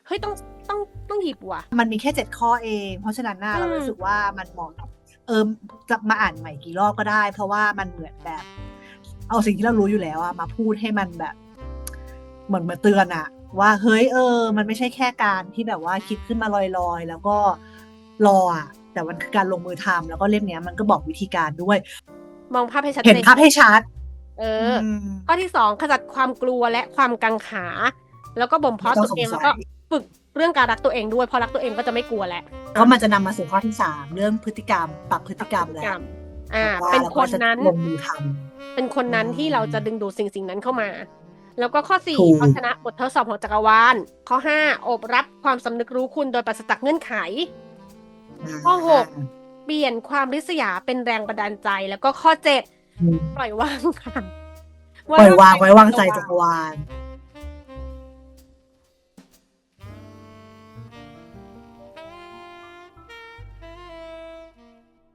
เฮ้ยต้องต้องหยิบว่ะมันมีแค่7 ข้อเอง เพราะฉะนั้นน่ะเรารู้สึกว่ามันเหมาะกับจะมาอ่านใหม่กี่รอบก็ได้ เพราะว่ามันเหมือนแบบ เอาสิ่งที่เรารู้อยู่แล้วอะมาพูดให้มันแบบเหมือนมาเตือนอะว่าเฮ้ยมันไม่ใช่แค่การที่แบบว่าคิดขึ้นมาลอยๆแล้วก็รออะแต่มันคือการลงมือทำแล้วก็เล่มเนี้ยมันก็บอกวิธีการด้วย มองภาพให้ชัด เห็น เจน ภาพให้ชัด ข้อที่2ขจัดความกลัวและความกังขา แล้วก็บ่มเพาะ ไม่ต้ ตั อง วเอง สงสัย แล้วก็ฝึกเรื่องการรักตัวเองด้วยพอรักตัวเองก็จะไม่กลัวแล้ว ก็มันจะนำมาสู่ข้อที่3เรื่องพฤติกรรมปรับพฤติกรรมแล้ว เป็นคนนั้น ลงมือท เป็นคนนั้นที่เราจะดึงดูดสิ่งนั้นเข้ามา แล้วก็ข้อ ถูก 4เอาชนะบททดสอบของจักรวาลข้อ 5โอบรับความสำนึกรู้คุณโดยปราศจากเงื่อนไข ำ ข้อ 6เปลี่ยนความริษยาเป็นแรงบันดาลใจ แล้วก็ข้อ 7ปล่อยวางค่ะ ปล่อยวางไว้วางใจจักรวาล